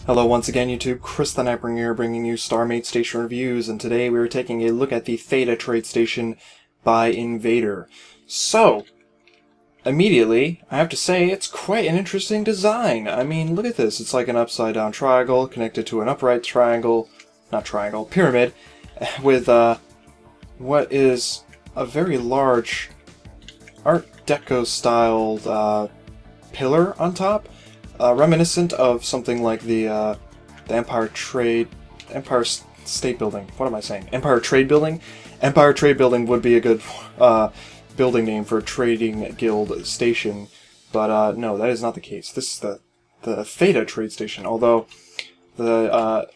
Hello once again YouTube, Chris the Nightbringer here bringing you StarMade Station reviews, and today we are taking a look at the Theta Trade Station by Invadr. So, immediately, I have to say it's quite an interesting design. I mean, look at this, it's like an upside down triangle connected to an upright triangle, pyramid, with what is a very large Art Deco styled pillar on top. Reminiscent of something like the Empire State Building. What am I saying? Empire Trade Building? Empire Trade Building would be a good building name for a trading guild station, but no, that is not the case. This is the Theta Trade Station, although the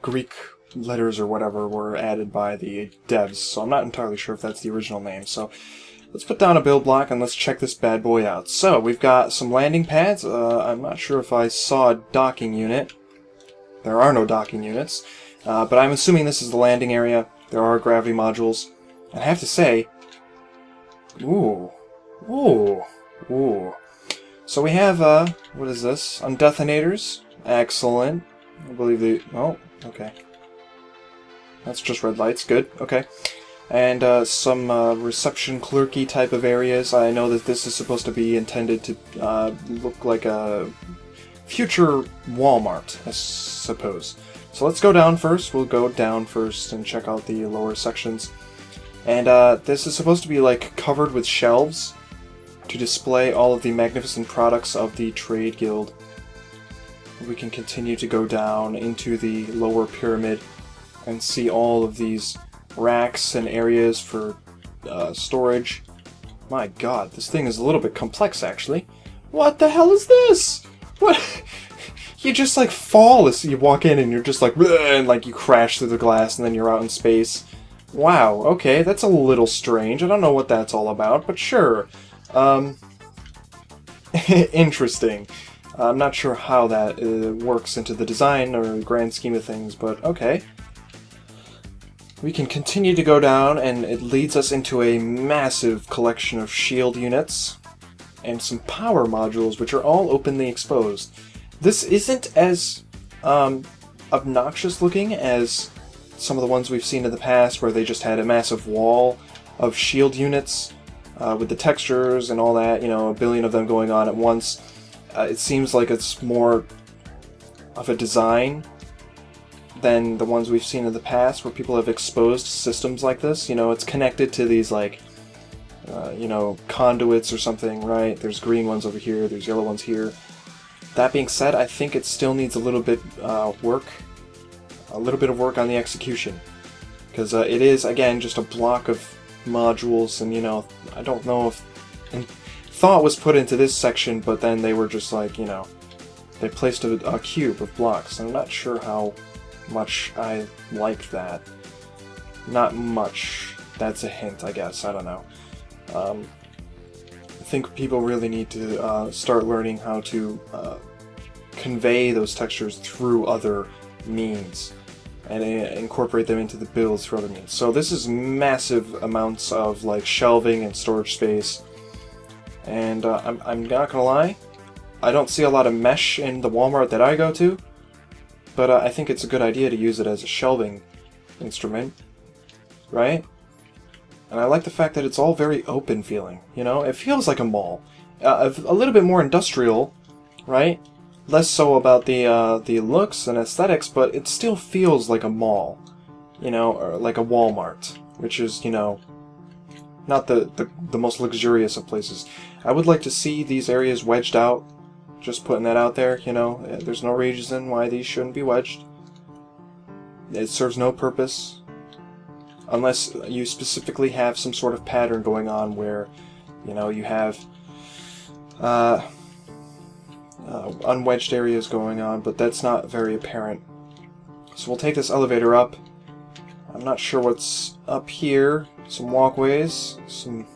Greek letters or whatever were added by the devs, so I'm not entirely sure if that's the original name. So let's put down a build block and let's check this bad boy out. So, we've got some landing pads. I'm not sure if I saw a docking unit. There are no docking units. But I'm assuming this is the landing area. There are gravity modules. And I have to say... Ooh. So we have, what is this? Undetonators. Excellent. I believe the... Oh, okay. That's just red lights. Good. Okay. And some reception clerky type of areas. I know that this is supposed to be intended to look like a future Walmart, I suppose. So let's go down first. We'll go down first and check out the lower sections. And this is supposed to be like covered with shelves to display all of the magnificent products of the Trade Guild. We can continue to go down into the lower pyramid and see all of these racks and areas for storage. My god, this thing is a little bit complex, actually. What the hell is this? What? You just like fall as you walk in and you're just like, and like you crash through the glass and then you're out in space. Wow, okay, that's a little strange. I don't know what that's all about, but sure. Interesting. I'm not sure how that works into the design or grand scheme of things, but okay. We can continue to go down, and it leads us into a massive collection of shield units and some power modules, which are all openly exposed. This isn't as obnoxious looking as some of the ones we've seen in the past, where they just had a massive wall of shield units with the textures and all that, you know, a billion of them going on at once. It seems like it's more of a design than the ones we've seen in the past, where people have exposed systems like this. You know, it's connected to these, like, you know, conduits or something, right? There's green ones over here, there's yellow ones here. That being said, I think it still needs a little bit of work on the execution. Because it is, again, just a block of modules, and, you know, I don't know if thought was put into this section, but then they were just like, you know, they placed a cube of blocks. I'm not sure how much I like that. Not much. That's a hint, I guess. I don't know. I think people really need to start learning how to convey those textures through other means and incorporate them into the builds through other means. So this is massive amounts of like shelving and storage space, and I'm not gonna lie, I don't see a lot of mesh in the Walmart that I go to. But I think it's a good idea to use it as a shelving instrument, right? And I like the fact that it's all very open feeling, you know? It feels like a mall. A little bit more industrial, right? Less so about the looks and aesthetics, but it still feels like a mall, you know, or like a Walmart, which is, you know, not the most luxurious of places. I would like to see these areas wedged out. Just putting that out there, you know, there's no reason why these shouldn't be wedged. It serves no purpose. Unless you specifically have some sort of pattern going on where, you know, you have unwedged areas going on, but that's not very apparent. So we'll take this elevator up. I'm not sure what's up here. Some walkways, some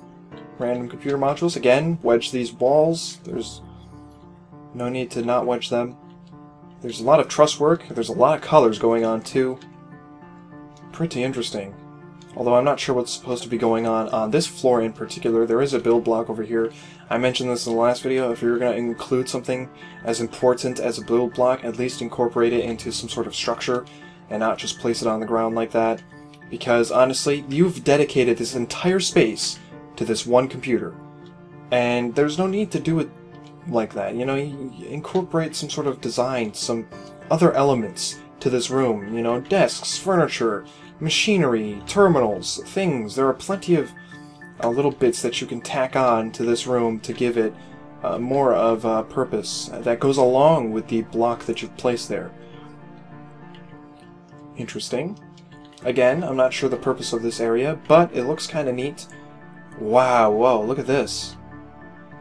random computer modules. Again, wedge these walls. There's no need to not wedge them. There's a lot of truss work. There's a lot of colors going on too. Pretty interesting. Although I'm not sure what's supposed to be going on this floor in particular. There is a build block over here. I mentioned this in the last video. If you're going to include something as important as a build block, at least incorporate it into some sort of structure and not just place it on the ground like that. Because honestly, you've dedicated this entire space to this one computer. And there's no need to do it like that. You know, you incorporate some sort of design, some other elements to this room. You know, desks, furniture, machinery, terminals, things. There are plenty of little bits that you can tack on to this room to give it more of a purpose that goes along with the block that you've placed there. Interesting. Again, I'm not sure the purpose of this area, but it looks kind of neat. Wow, whoa, look at this.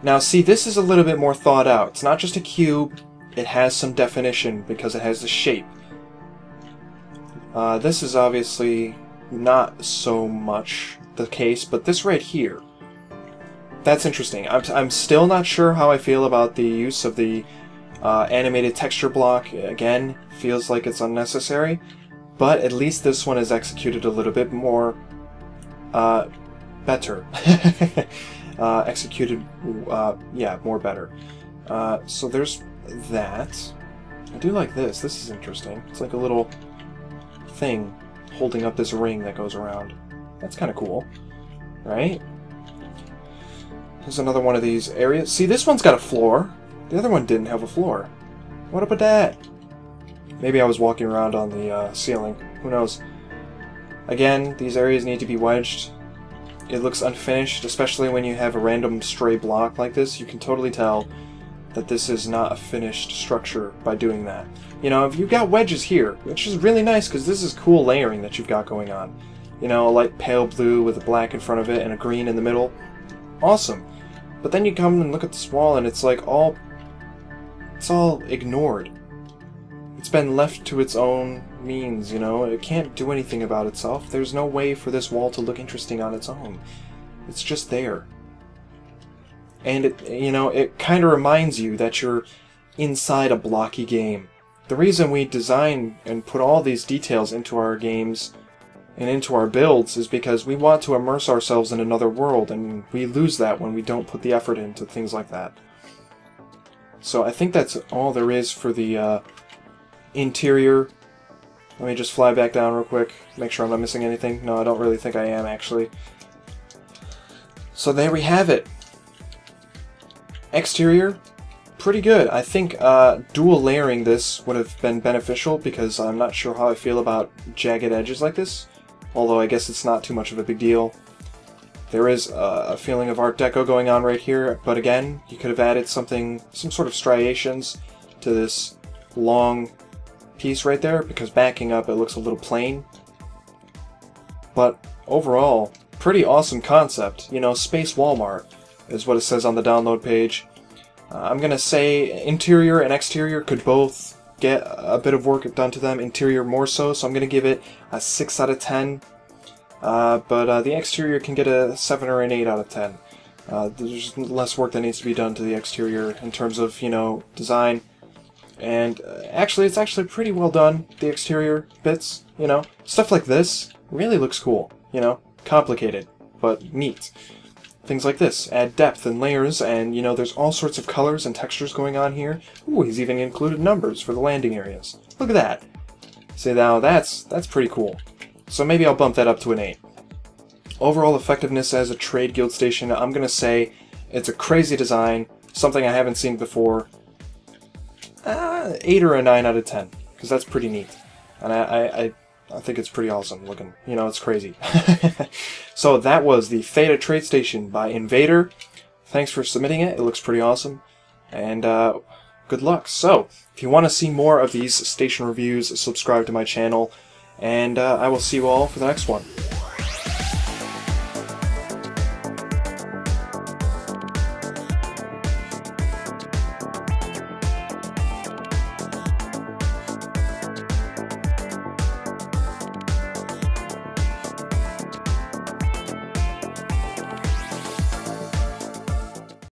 Now see, this is a little bit more thought out. It's not just a cube, it has some definition because it has the shape. This is obviously not so much the case, but this right here, that's interesting. I'm still not sure how I feel about the use of the animated texture block. Again, feels like it's unnecessary, but at least this one is executed a little bit more better. Executed, yeah, more better. So there's that. I do like this. This is interesting. It's like a little thing holding up this ring that goes around. That's kind of cool, right? There's another one of these areas. See, this one's got a floor. The other one didn't have a floor. What up with that? Maybe I was walking around on the ceiling. Who knows? Again, these areas need to be wedged. It looks unfinished, especially when you have a random stray block like this. You can totally tell that this is not a finished structure by doing that. You know, if you've got wedges here, which is really nice because this is cool layering that you've got going on. You know, a light pale blue with a black in front of it and a green in the middle. Awesome. But then you come and look at this wall and it's like it's all ignored. It's been left to its own means, you know. It can't do anything about itself. There's no way for this wall to look interesting on its own. It's just there. And it, you know, it kind of reminds you that you're inside a blocky game. The reason we design and put all these details into our games and into our builds is because we want to immerse ourselves in another world, and we lose that when we don't put the effort into things like that. So I think that's all there is for the interior. Let me just fly back down real quick, make sure I'm not missing anything. No, I don't really think I am, actually. So there we have it. Exterior, pretty good. I think dual layering this would have been beneficial because I'm not sure how I feel about jagged edges like this. Although I guess it's not too much of a big deal. There is a feeling of Art Deco going on right here, but again, you could have added something, some sort of striations to this long piece right there, because backing up it looks a little plain. But overall, pretty awesome concept. You know, Space Walmart is what it says on the download page. I'm gonna say interior and exterior could both get a bit of work done to them, interior more so I'm gonna give it a 6 out of 10. But the exterior can get a 7 or an 8 out of 10. There's less work that needs to be done to the exterior in terms of, you know, design. And actually, it's actually pretty well done, the exterior bits, you know. Stuff like this really looks cool, you know. Complicated, but neat. Things like this add depth and layers, and, you know, there's all sorts of colors and textures going on here. Ooh, he's even included numbers for the landing areas. Look at that. See, now that's pretty cool. So maybe I'll bump that up to an 8. Overall effectiveness as a trade guild station, I'm going to say it's a crazy design, something I haven't seen before. 8 or a 9 out of 10, because that's pretty neat. And I think it's pretty awesome looking. You know, it's crazy. So that was the Theta Trade Station by Invadr. Thanks for submitting it. It looks pretty awesome. And good luck. So, if you want to see more of these station reviews, subscribe to my channel. And I will see you all for the next one.